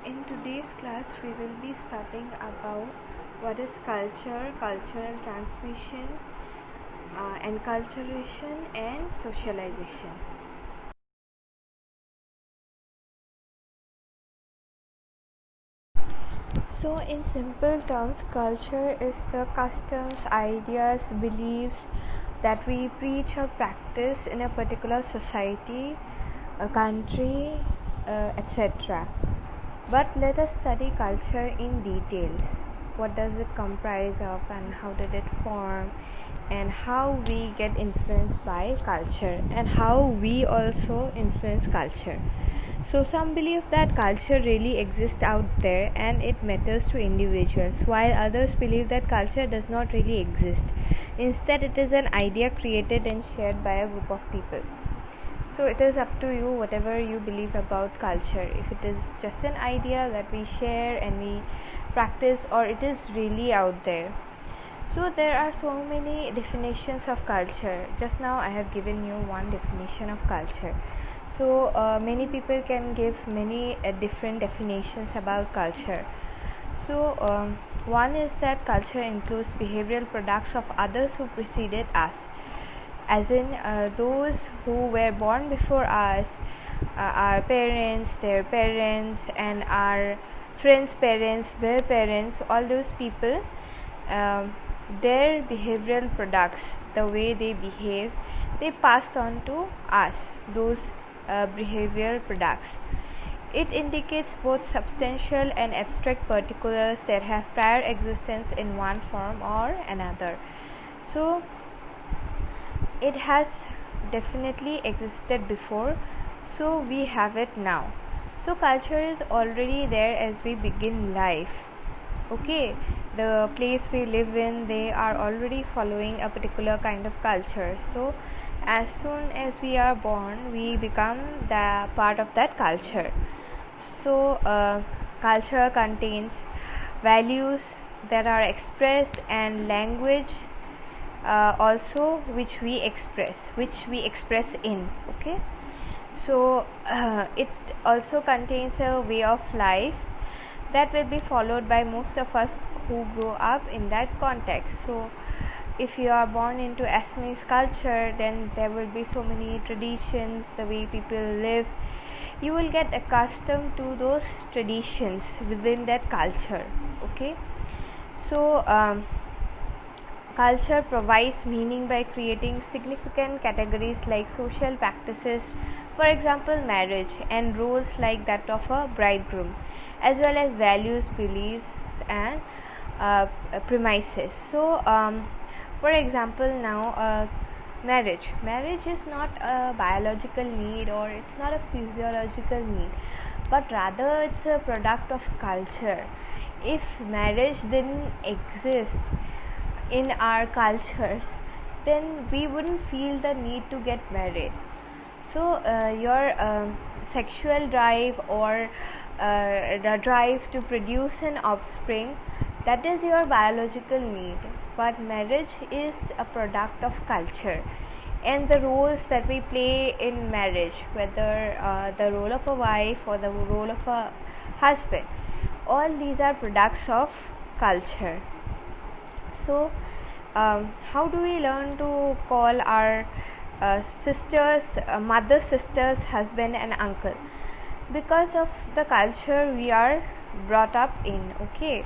In today's class, we will be studying about what is culture, cultural transmission, enculturation, and socialization. So, in simple terms, culture is the customs, ideas, beliefs that we preach or practice in a particular society, a country, etc. But let us study culture in details. What does it comprise of, and how did it form, and how we get influenced by culture, and how we also influence culture. So, some believe that culture really exists out there and it matters to individuals, while others believe that culture does not really exist. Instead, it is an idea created and shared by a group of people. So it is up to you whatever you believe about culture. If it is just an idea that we share and we practice, or it is really out there. So there are so many definitions of culture. Just now I have given you one definition of culture. So many people can give many different definitions about culture. So one is that culture includes behavioral products of others who preceded us, as in those who were born before us, our parents, their parents, and our friends' parents, their parents, all those people, their behavioral products, the way they behave, they passed on to us, those behavioral products. It indicates both substantial and abstract particulars that have prior existence in one form or another. So it has definitely existed before, so we have it now. So culture is already there as we begin life. Okay, the place we live in, they are already following a particular kind of culture. So as soon as we are born, we become the part of that culture. So culture contains values that are expressed, and language also which we express in. Okay, so it also contains a way of life that will be followed by most of us who grow up in that context. So if you are born into Assamese culture, then there will be so many traditions, the way people live. You will get accustomed to those traditions within that culture. Okay, so culture provides meaning by creating significant categories like social practices, for example marriage, and roles like that of a bridegroom, as well as values, beliefs, and premises. So for example, now marriage is not a biological need, or it's not a physiological need, but rather it's a product of culture. If marriage didn't exist in our cultures, then we wouldn't feel the need to get married. So your sexual drive, or the drive to produce an offspring, that is your biological need, but marriage is a product of culture. And the roles that we play in marriage, whether the role of a wife or the role of a husband, all these are products of culture. So how do we learn to call our sisters, mother, sisters, husband, and uncle? Because of the culture we are brought up in. Okay,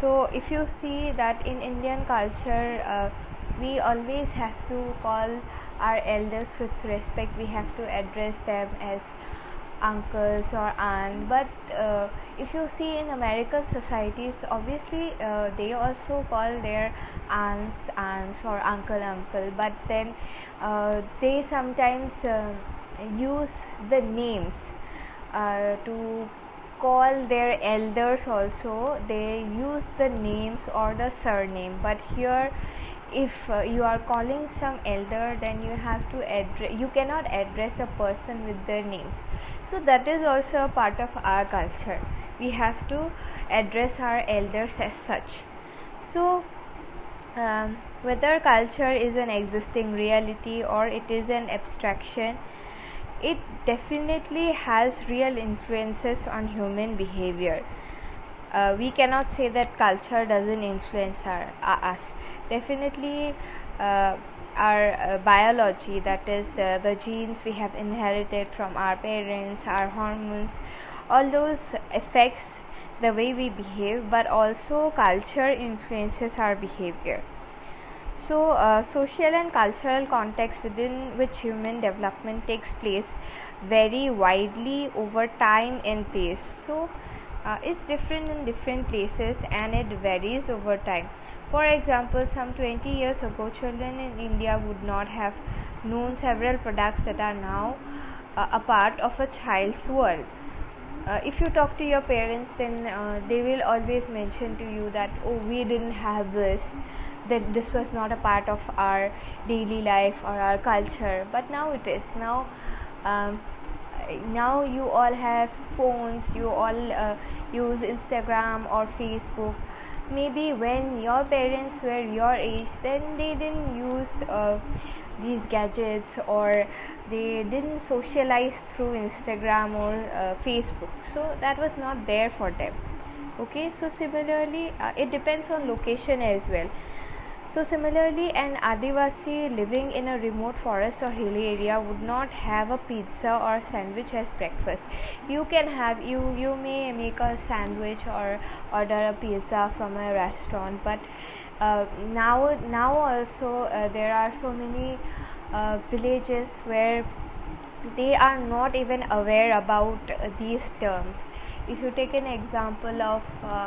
so if you see that in Indian culture, we always have to call our elders with respect. We have to address them as uncles or aunt. But if you see in American societies, obviously they also call their aunts or uncle, but then they sometimes use the names to call their elders. Also they use the names or the surname. But here, if you are calling some elder, then you cannot address a person with their names. So that is also a part of our culture. We have to address our elders as such. So whether culture is an existing reality or it is an abstraction, it definitely has real influences on human behavior. We cannot say that culture doesn't influence us. Definitely, our biology, that is the genes we have inherited from our parents, our hormones, all those affects the way we behave, but also culture influences our behavior. So, social and cultural context within which human development takes place vary widely over time and place. So, it's different in different places and it varies over time. For example, some 20 years ago, children in India would not have known several products that are now a part of a child's world. If you talk to your parents, then they will always mention to you that, oh, we didn't have this, that this was not a part of our daily life or our culture, but now it is. Now you all have phones, you all use Instagram or Facebook. Maybe when your parents were your age, then they didn't use these gadgets, or they didn't socialize through Instagram or Facebook, so that was not there for them. Okay, so similarly, it depends on location as well. So similarly, an Adivasi living in a remote forest or hilly area would not have a pizza or sandwich as breakfast. You can have, you may make a sandwich or order a pizza from a restaurant, but now also there are so many villages where they are not even aware about these terms. If you take an example of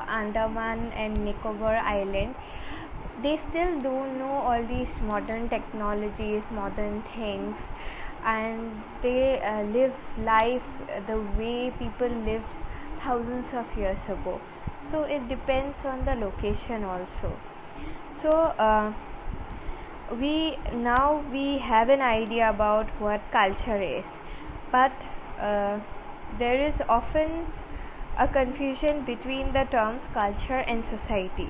Andaman and Nicobar Island, they still don't know all these modern technologies, modern things, and they live life the way people lived thousands of years ago. So it depends on the location also. So we have an idea about what culture is, but there is often a confusion between the terms culture and society.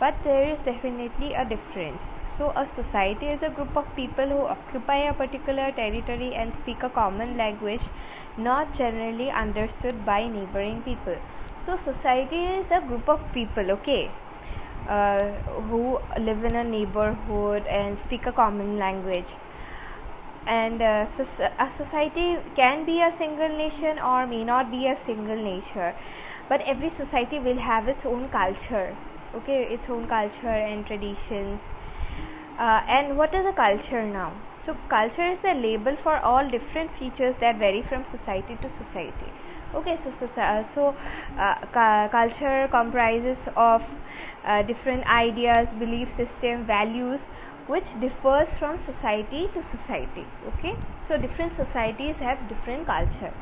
But there is definitely a difference. So a society is a group of people who occupy a particular territory and speak a common language not generally understood by neighboring people. So society is a group of people, okay, who live in a neighborhood and speak a common language. And a society can be a single nation or may not be a single nation, but every society will have its own culture, okay, its own culture and traditions. And what is a culture now? So culture is the label for all different features that vary from society to society. Okay, culture comprises of different ideas, belief system, values, which differs from society to society. Okay, so different societies have different culture.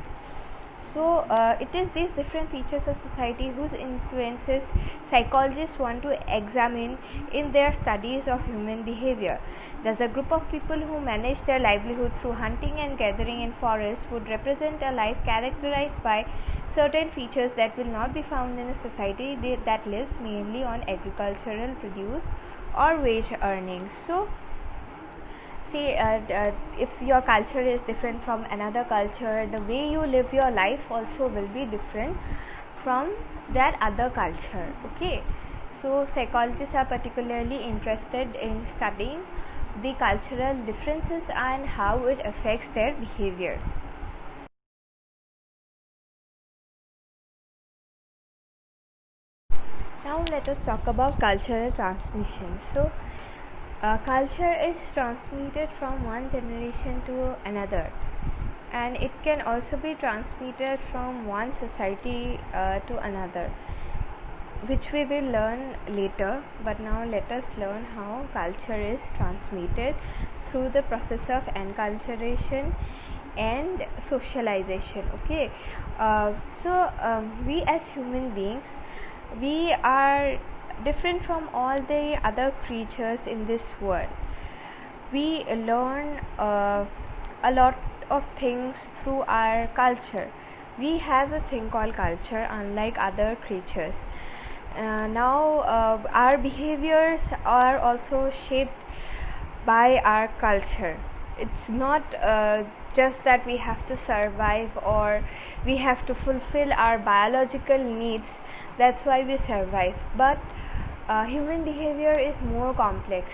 So it is these different features of society whose influences psychologists want to examine in their studies of human behavior. Thus, a group of people who manage their livelihood through hunting and gathering in forests would represent a life characterized by certain features that will not be found in a society that lives mainly on agricultural produce or wage earnings. So if your culture is different from another culture, the way you live your life also will be different from that other culture. Okay, so psychologists are particularly interested in studying the cultural differences and how it affects their behavior. Now let us talk about cultural transmission. So culture is transmitted from one generation to another, and it can also be transmitted from one society to another, which we will learn later. But now let us learn how culture is transmitted through the process of enculturation and socialization. Okay, we as human beings, we are different from all the other creatures in this world. We learn a lot of things through our culture. We have a thing called culture, unlike other creatures. Our behaviors are also shaped by our culture. it's not just that we have to survive or we have to fulfill our biological needs, that's why we survive, but human behavior is more complex,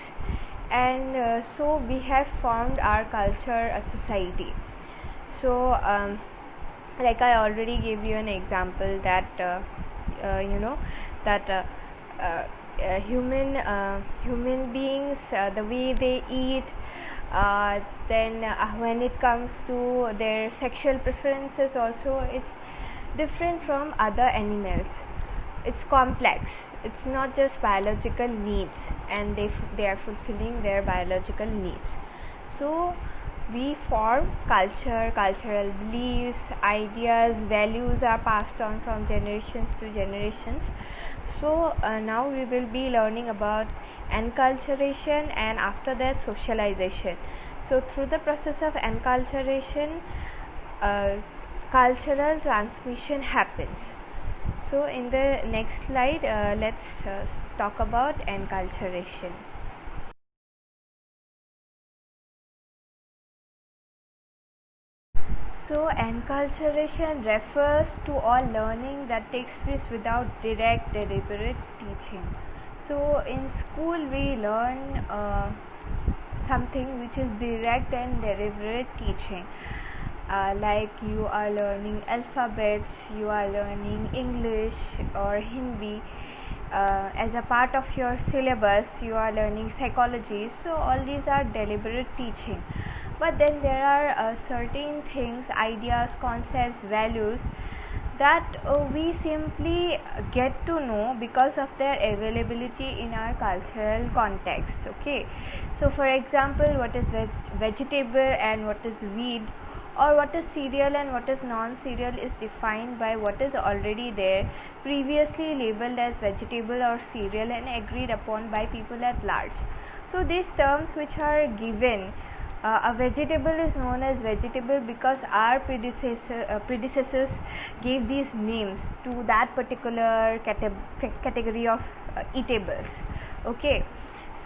and so we have formed our culture, a society. So like I already gave you an example that you know that human beings, the way they eat, then when it comes to their sexual preferences also, it's different from other animals. It's complex, it's not just biological needs, and they are fulfilling their biological needs. So we form culture, cultural beliefs, ideas, values are passed on from generations to generations. So now we will be learning about enculturation, and after that socialization. So through the process of enculturation, cultural transmission happens. So in the next slide, let's talk about enculturation. So enculturation refers to all learning that takes place without direct, deliberate teaching. So in school we learn something which is direct and deliberate teaching. Like you are learning alphabets, you are learning English or Hindi. As a part of your syllabus, you are learning psychology. So all these are deliberate teaching. But then there are certain things, ideas, concepts, values that we simply get to know because of their availability in our cultural context. Okay, so for example, what is vegetable and what is weed, or what is cereal and what is non-cereal, is defined by what is already there, previously labeled as vegetable or cereal and agreed upon by people at large. So these terms which are given, a vegetable is known as vegetable because our predecessors gave these names to that particular category of eatables. Okay,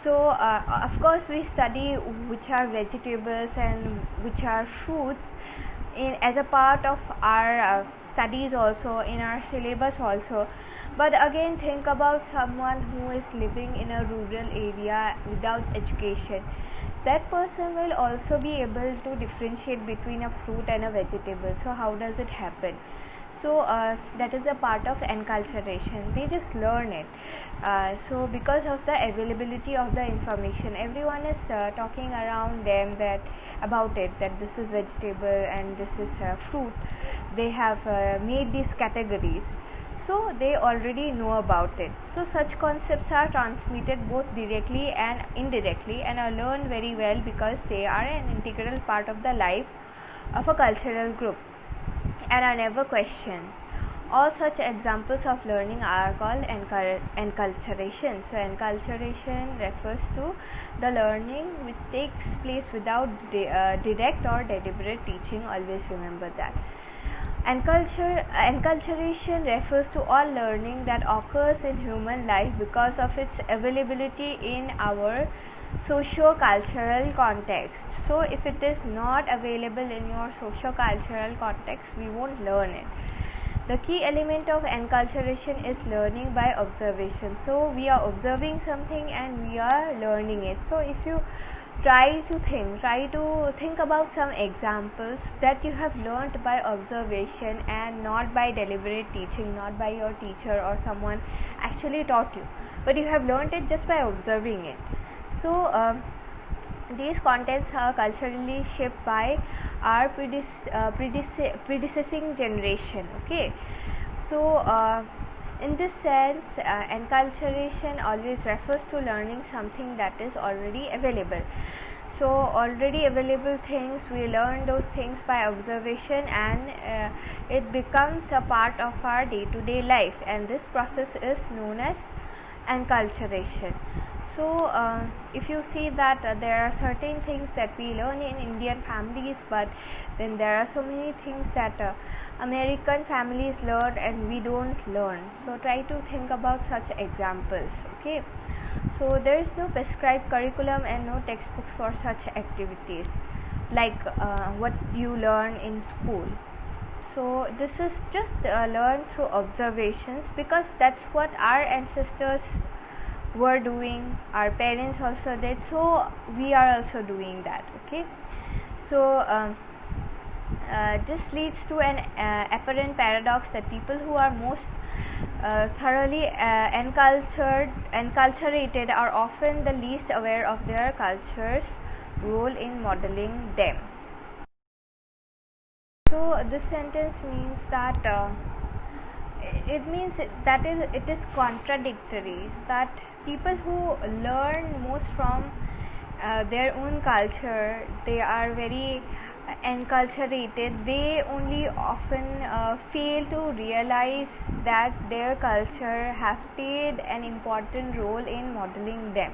so of course we study which are vegetables and which are fruits as a part of our studies also, in our syllabus also. But again, think about someone who is living in a rural area without education. That person will also be able to differentiate between a fruit and a vegetable. So how does it happen? So that is a part of enculturation. They just learn it. So because of the availability of the information, everyone is talking around them about it, that this is vegetable and this is fruit. They have made these categories, so they already know about it. So such concepts are transmitted both directly and indirectly, and are learned very well because they are an integral part of the life of a cultural group and are never questioned. All such examples of learning are called enculturation. So enculturation refers to the learning which takes place without direct or deliberate teaching. Always remember that. Enculturation refers to all learning that occurs in human life because of its availability in our socio-cultural context. So if it is not available in your socio-cultural context, we won't learn it. The key element of enculturation is learning by observation. So we are observing something and we are learning it. So if you try to think about some examples that you have learnt by observation and not by deliberate teaching, not by your teacher or someone actually taught you, but you have learnt it just by observing it. So these contents are culturally shaped by our predecessing generation. Okay, so in this sense, enculturation always refers to learning something that is already available. So already available things, we learn those things by observation, and it becomes a part of our day-to-day life, and this process is known as enculturation. So if you see that there are certain things that we learn in Indian families, but then there are so many things that American families learn and we don't learn. So try to think about such examples. Okay, so there is no prescribed curriculum and no textbooks for such activities. like what you learn in school. So this is just learned through observations, because that's what our ancestors were doing, our parents also did, so we are also doing that. Okay, so this leads to an apparent paradox that people who are most thoroughly enculturated are often the least aware of their culture's role in modeling them. So this sentence means that it means that it is contradictory, that people who learn most from their own culture, they are very enculturated, they only often fail to realize that their culture has played an important role in modeling them.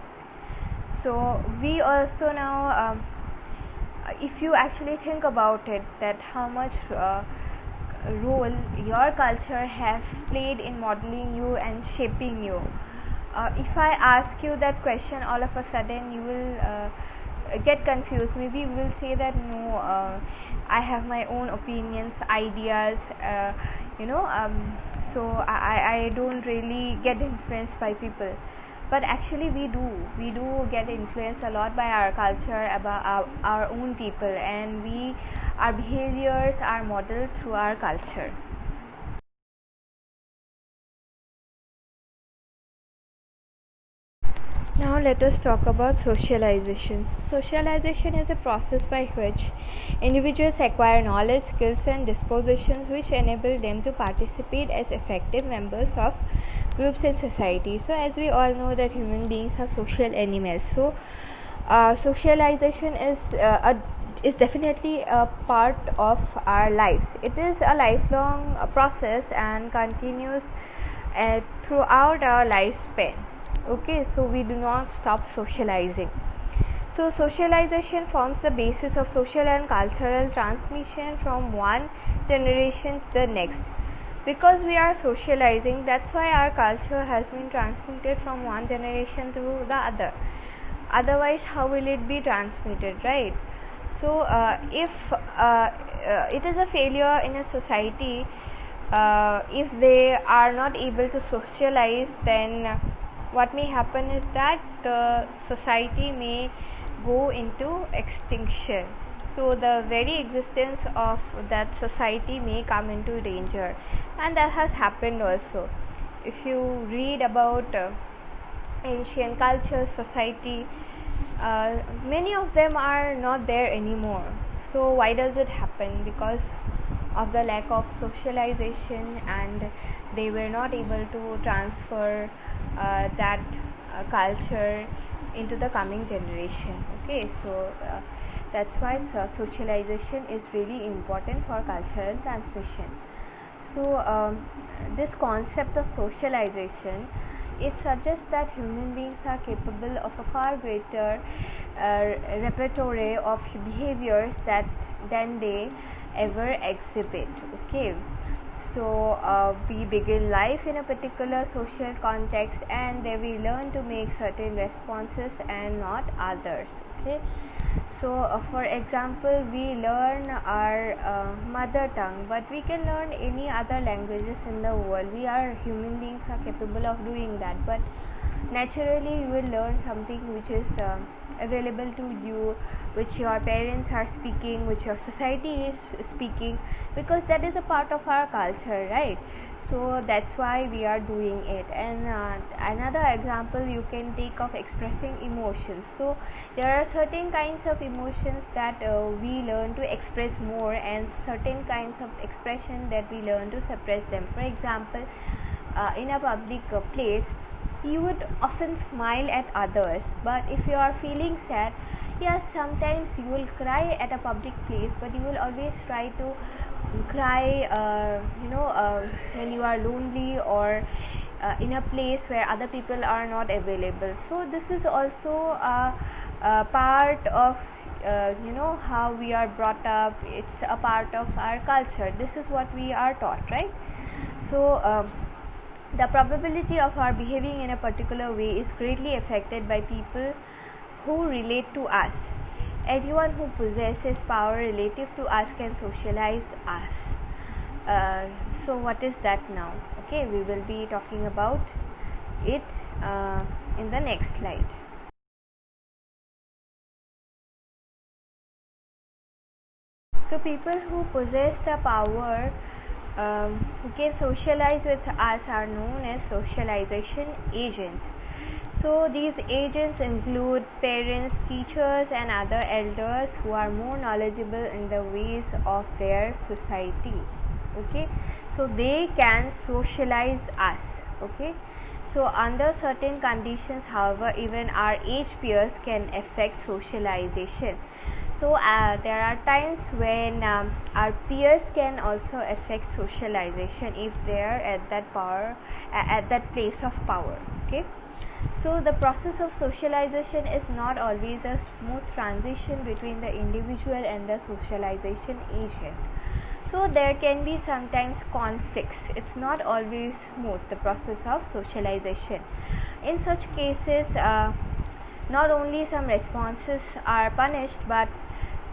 So we also now if you actually think about it, that how much role your culture has played in modeling you and shaping you. If I ask you that question, all of a sudden you will get confused. Maybe you will say that no, I have my own opinions, ideas, so I don't really get influenced by people. But actually we do get influenced a lot by our culture, about our own people, and our behaviors are modeled through our culture. Now let us talk about socialization. Socialization is a process by which individuals acquire knowledge, skills and dispositions which enable them to participate as effective members of groups in society. So as we all know that human beings are social animals. So socialization is definitely a part of our lives. It is a lifelong process and continues throughout our lifespan. Okay, so we do not stop socializing. So socialization forms the basis of social and cultural transmission from one generation to the next. Because we are socializing, that's why our culture has been transmitted from one generation to the other. Otherwise, how will it be transmitted, right? So if it is a failure in a society, if they are not able to socialize, then what may happen is that the society may go into extinction. So the very existence of that society may come into danger, and that has happened also. If you read about ancient culture, society, many of them are not there anymore. So why does it happen? Because of the lack of socialization, and they were not able to transfer that culture into the coming generation. Okay, so that's why socialization is really important for cultural transmission. So this concept of socialization, it suggests that human beings are capable of a far greater repertoire of behaviors than they ever exhibit. Okay, so we begin life in a particular social context, and then we learn to make certain responses and not others. Okay, so for example, we learn our mother tongue, but we can learn any other languages in the world. We are human beings are capable of doing that, but naturally you will learn something which is available to you, which your parents are speaking, which your society is speaking, because that is a part of our culture, right? So that's why we are doing it. And another example you can take of expressing emotions. So there are certain kinds of emotions that we learn to express more, and certain kinds of expression that we learn to suppress them. For example, in a public place, you would often smile at others, but if you are feeling sad, yes, sometimes you will cry at a public place, but you will always try to cry when you are lonely, or in a place where other people are not available. So this is also a part of how we are brought up. It's a part of our culture. This is what we are taught, right? So the probability of our behaving in a particular way is greatly affected by people who relate to us. anyone who possesses power relative to us can socialize us. So what is that now? Okay, we will be talking about it in the next slide. So people who possess the power who can socialize with us are known as socialization agents. So these agents include parents, teachers and other elders who are more knowledgeable in the ways of their society. Okay, so they can socialize us. Okay, so under certain conditions, however, even our age peers can affect socialization. So there are times when our peers can also affect socialization if they are at that power, at that place of power. Okay, so the process of socialization is not always a smooth transition between the individual and the socialization agent. So there can be sometimes conflicts. It's not always smooth, the process of socialization. In such cases, not only some responses are punished, but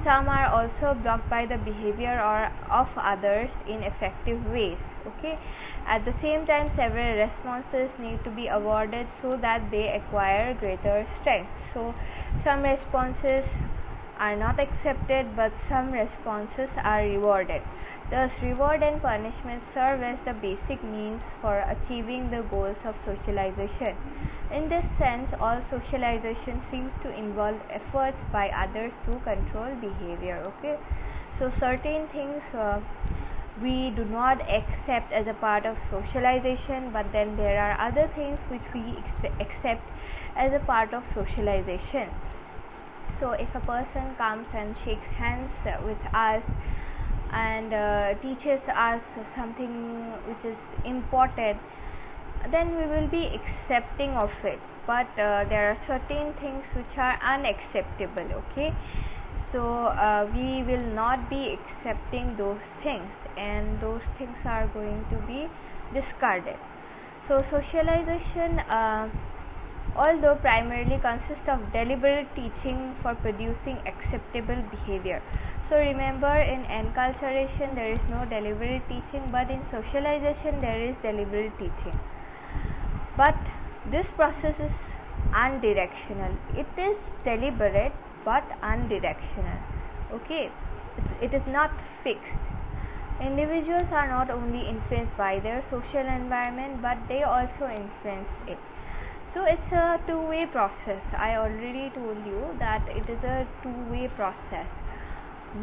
some are also blocked by the behavior or of others in effective ways. Okay, at the same time, several responses need to be awarded so that they acquire greater strength. So some responses are not accepted, but some responses are rewarded. Thus, reward and punishment serve as the basic means for achieving the goals of socialization. In this sense, all socialization seems to involve efforts by others to control behavior. Okay, so certain things we do not accept as a part of socialization, but then there are other things which we accept as a part of socialization. So if a person comes and shakes hands with us and teaches us something which is important, then we will be accepting of it, but there are certain things which are unacceptable. Okay, so we will not be accepting those things, and those things are going to be discarded. So socialization, although primarily consists of deliberate teaching for producing acceptable behavior. So remember, in enculturation there is no deliberate teaching, but in socialization there is deliberate teaching. But this process is unidirectional. It is deliberate but unidirectional. Okay, it is not fixed. Individuals are not only influenced by their social environment, but they also influence it. So it's a two-way process. I already told you that it is a two-way process.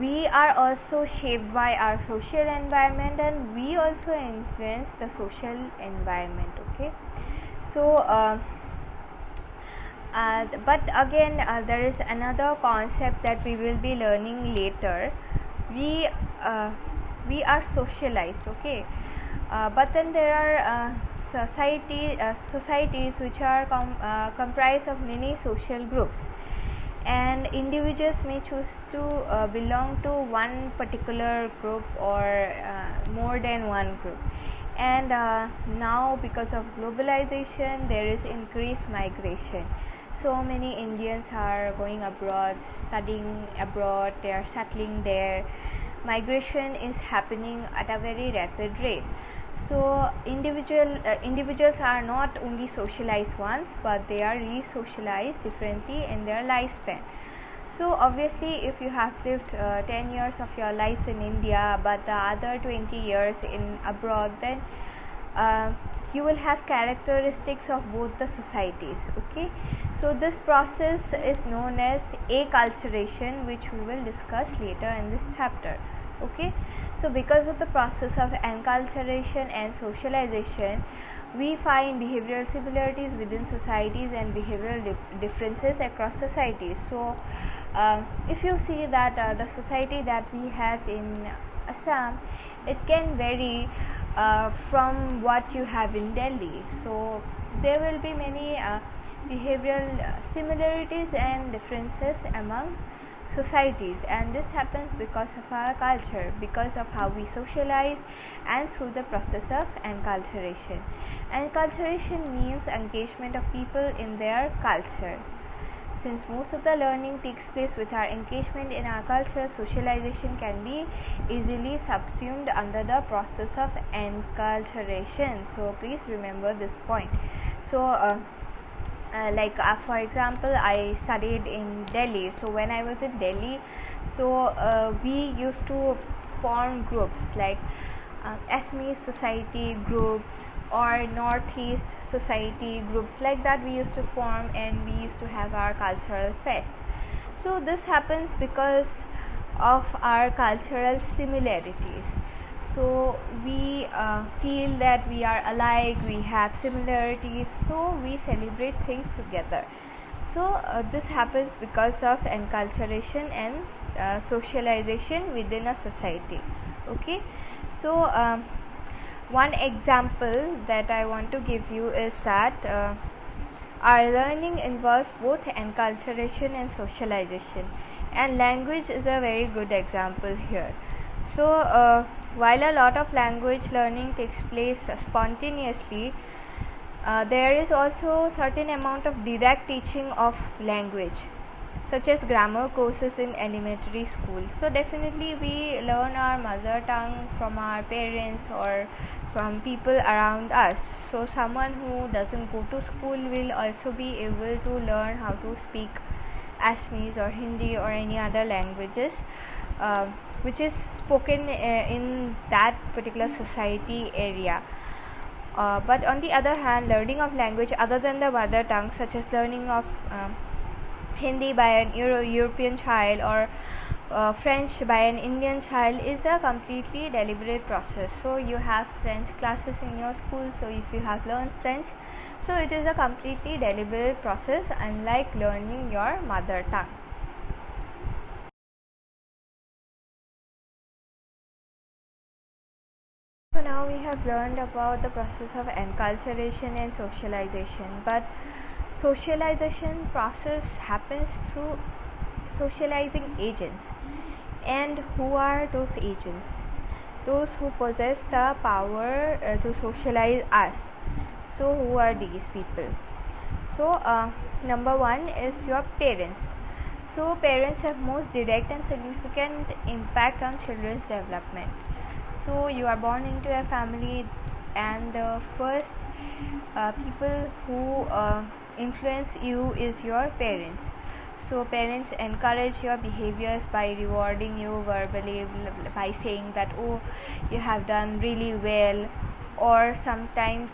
We are also shaped by our social environment, and we also influence the social environment. Okay, so but again there is another concept that we will be learning later. We are socialized. Okay, but then there are societies which are comprised of many social groups, and individuals may choose to belong to one particular group or more than one group. And now, because of globalization, there is increased migration. So many Indians are going abroad, studying abroad, they are settling there. Migration is happening at a very rapid rate. So individuals are not only socialized once, but they are re-socialized differently in their lifespan. So obviously, if you have lived 10 years of your life in India, but the other 20 years in abroad, then you will have characteristics of both the societies. Okay, so this process is known as acculturation, which we will discuss later in this chapter. Okay, so because of the process of enculturation and socialization, we find behavioral similarities within societies and behavioral differences across societies. So if you see that the society that we have in Assam, it can vary from what you have in Delhi. So there will be many behavioral similarities and differences among societies, and this happens because of our culture, because of how we socialize, and through the process of enculturation. Enculturation means engagement of people in their culture. since most of the learning takes place with our engagement in our culture, socialization can be easily subsumed under the process of enculturation. So please remember this point. So for example, I studied in Delhi. So when I was in Delhi, we used to form groups like Assamese society groups or Northeast society groups, like that we used to form, and we used to have our cultural fest. So this happens because of our cultural similarities. So we feel that we are alike, we have similarities, so we celebrate things together. So this happens because of enculturation and socialization within a society. Okay, so one example that I want to give you is that our learning involves both enculturation and socialization, and language is a very good example here. So while a lot of language learning takes place spontaneously, there is also certain amount of direct teaching of language, such as grammar courses in elementary school. So definitely we learn our mother tongue from our parents or from people around us. So someone who doesn't go to school will also be able to learn how to speak Assamese or Hindi or any other languages which is spoken in that particular society area. But on the other hand, learning of language other than the mother tongue, such as learning of Hindi by an European child or French by an Indian child, is a completely deliberate process. So you have French classes in your school, so if you have learned French, so it is a completely deliberate process, unlike learning your mother tongue. So now we have learned about the process of enculturation and socialization, but socialization process happens through socializing agents. And who are those agents? Those who possess the power to socialize us. So who are these people? So number one is your parents. So parents have most direct and significant impact on children's development. So you are born into a family, and the first people who influence you is your parents. So parents encourage your behaviors by rewarding you verbally, by saying that, oh, you have done really well, or sometimes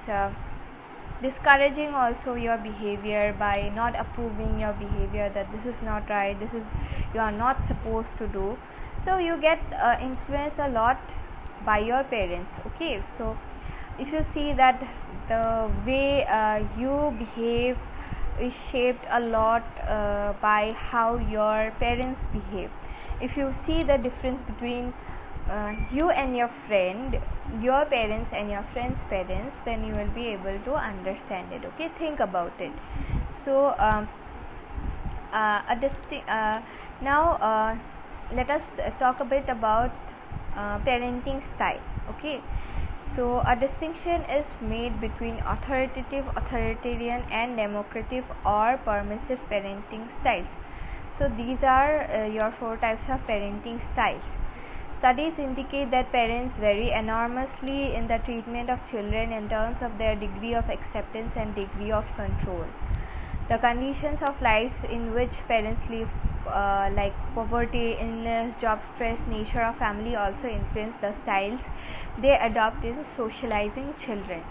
discouraging also your behavior by not approving your behavior, that this is not right, this is you are not supposed to do. So you get influenced a lot by your parents. Okay, so if you see that the way you behave is shaped a lot by how your parents behave. If you see the difference between you and your friend, your parents and your friend's parents, then you will be able to understand it. Okay, think about it. So now let us talk a bit about parenting style. Okay, so a distinction is made between authoritative, authoritarian and democratic or permissive parenting styles. So these are your 4 types of parenting styles. Studies indicate that parents vary enormously in the treatment of children in terms of their degree of acceptance and degree of control. The conditions of life in which parents live, like poverty, illness, job stress, nature of family, also influence the styles they adopt in socializing children.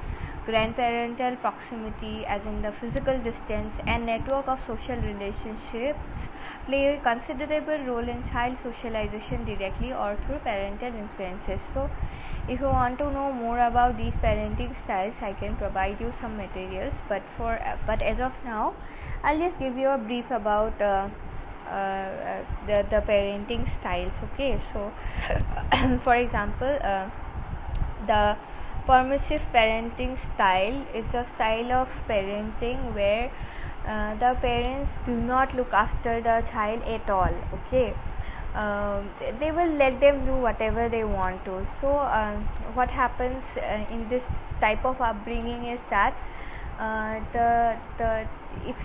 Grandparental proximity, as in the physical distance, and network of social relationships play a considerable role in child socialization directly or through parental influences. So if you want to know more about these parenting styles, I can provide you some materials, but as of now I'll just give you a brief about the parenting styles. Okay, so for example, the permissive parenting style is a style of parenting where the parents do not look after the child at all. Okay, they will let them do whatever they want to. So what happens in this type of upbringing is that the if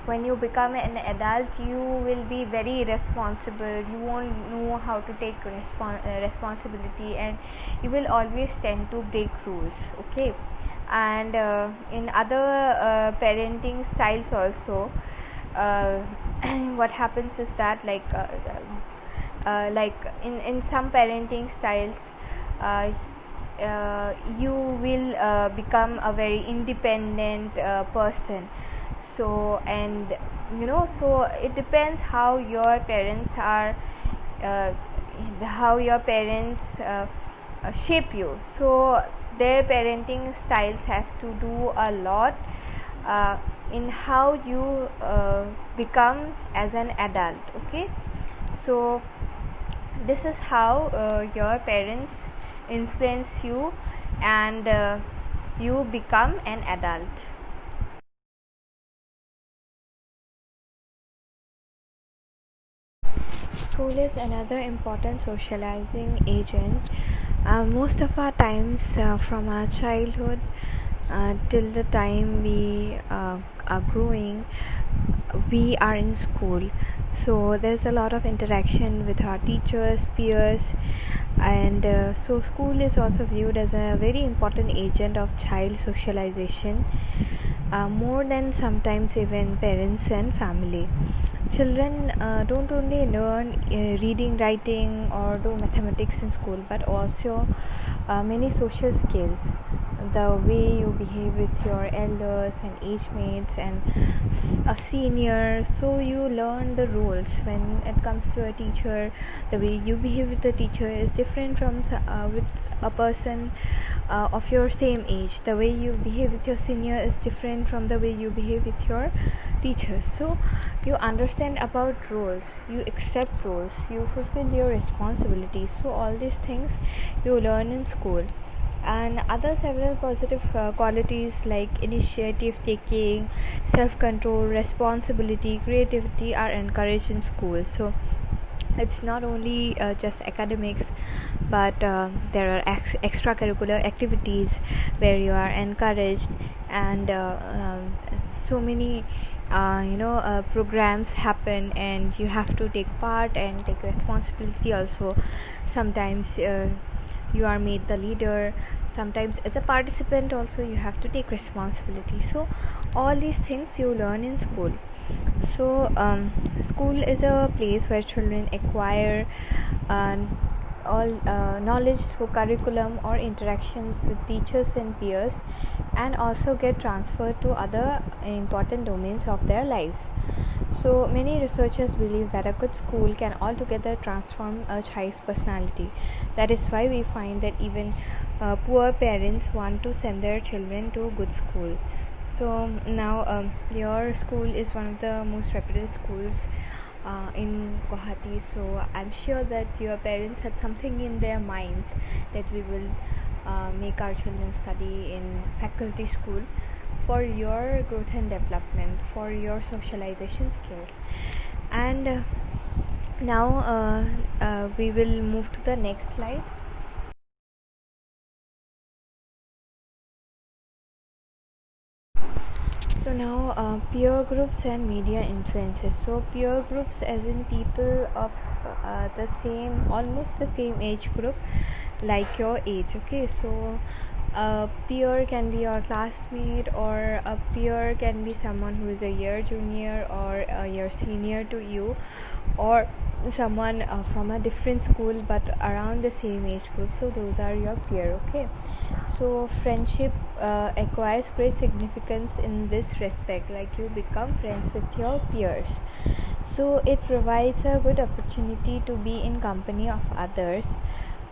when you become an adult, you will be very responsible. You won't know how to take responsibility, and you will always tend to break rules. Okay. And in other parenting styles also, uh, what happens is that, like in some parenting styles, uh, you will become a very independent person. So, and so it depends how your parents are, uh, how your parents shape you. So their parenting styles have to do a lot uh, in how you become as an adult. Okay. So this is how your parents influence you, and you become an adult. School is another important socializing agent. Most of our times, from our childhood till the time we are growing, we are in school. So there's a lot of interaction with our teachers, peers, and so school is also viewed as a very important agent of child socialization, more than sometimes even parents and family. Children don't only learn reading, writing, or do mathematics in school, but also many social skills, the way you behave with your elders and age mates and a senior. So you learn the rules. When it comes to a teacher, the way you behave with the teacher is different from with a person of your same age. The way you behave with your senior is different from the way you behave with your teachers. So you understand about roles, you accept roles, you fulfill your responsibilities. So all these things you learn in school. And other several positive qualities like initiative taking, self control, responsibility, creativity are encouraged in school. So it's not only just academics, but there are extracurricular activities where you are encouraged, and so many programs happen, and you have to take part and take responsibility also. Sometimes you are made the leader, sometimes as a participant also you have to take responsibility. So all these things you learn in school. So school is a place where children acquire uh, all knowledge through curriculum or interactions with teachers and peers, and also get transferred to other important domains of their lives. So many researchers believe that a good school can altogether transform a child's personality. That is why we find that even poor parents want to send their children to a good school. So now your school is one of the most reputed schools in Guwahati. So I'm sure that your parents had something in their minds that we will make our children study in faculty school for your growth and development, for your socialization skills. And now we will move to the next slide. So now peer groups and media influences. So peer groups as in people of the same, almost the same age group, like your age. Okay, so a peer can be your classmate, or a peer can be someone who is a year junior or a year senior to you, or someone from a different school but around the same age group. So those are your peer. Okay, so friendship acquires great significance in this respect, like you become friends with your peers. So it provides a good opportunity to be in company of others,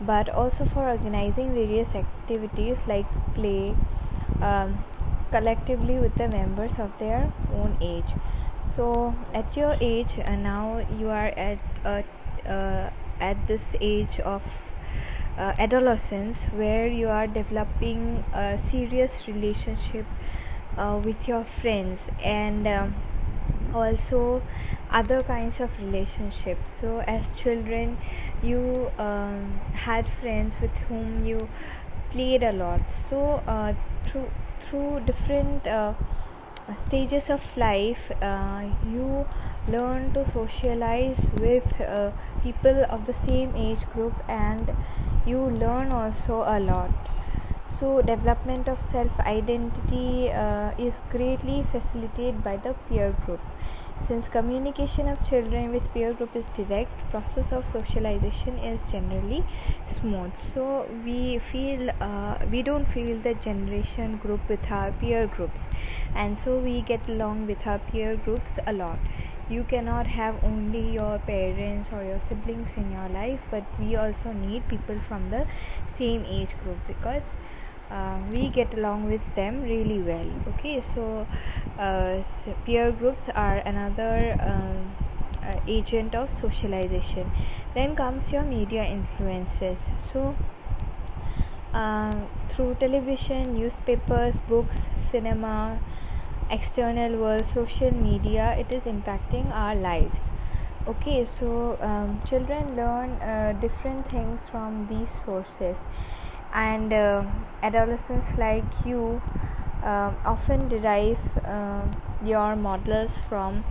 but also for organizing various activities like play um, collectively with the members of their own age. So at your age, now you are at this age of adolescence, where you are developing a serious relationship with your friends, and also other kinds of relationships. So as children, you had friends with whom you played a lot. So through different stages of life, you learn to socialize with people of the same age group, and you learn also a lot. So development of self identity is greatly facilitated by the peer group. Since communication of children with peer group is direct, process of socialization is generally smooth. So we don't feel the generation group with our peer groups, and so we get along with our peer groups a lot. You cannot have only your parents or your siblings in your life, but we also need people from the same age group, because we get along with them really well. Okay, so peer groups are another agent of socialization. Then comes your media influences. So through television, newspapers, books, cinema, external world, social media, it is impacting our lives. Okay, so children learn different things from these sources, and adolescents like you often derive your models from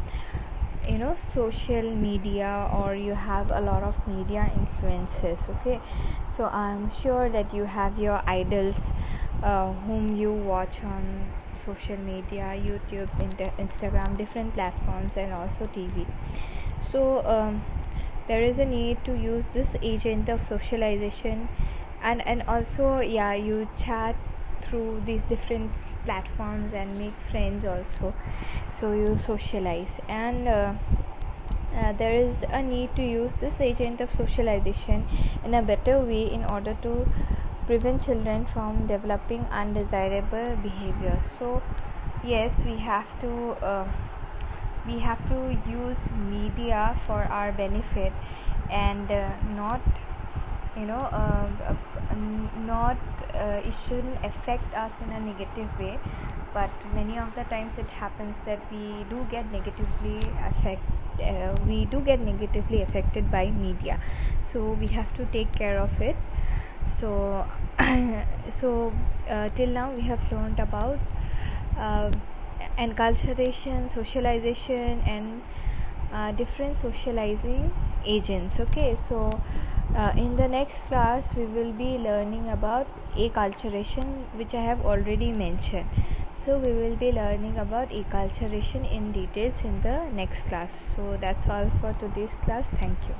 social media, or you have a lot of media influences. Okay, so I'm sure that you have your idols whom you watch on social media, YouTube, Instagram, different platforms, and also TV. So there is a need to use this agent of socialization, and also you chat through these different platforms and make friends also, so you socialize. And there is a need to use this agent of socialization in a better way in order to prevent children from developing undesirable behavior. So yes, we have to use media for our benefit, and not it shouldn't affect us in a negative way. But many of the times it happens that we do get negatively affected by media, so we have to take care of it. So till now we have learned about enculturation, socialization, and different socializing agents. Okay, so in the next class we will be learning about acculturation, which I have already mentioned. So we will be learning about acculturation in details in the next class. So that's all for today's class. Thank you.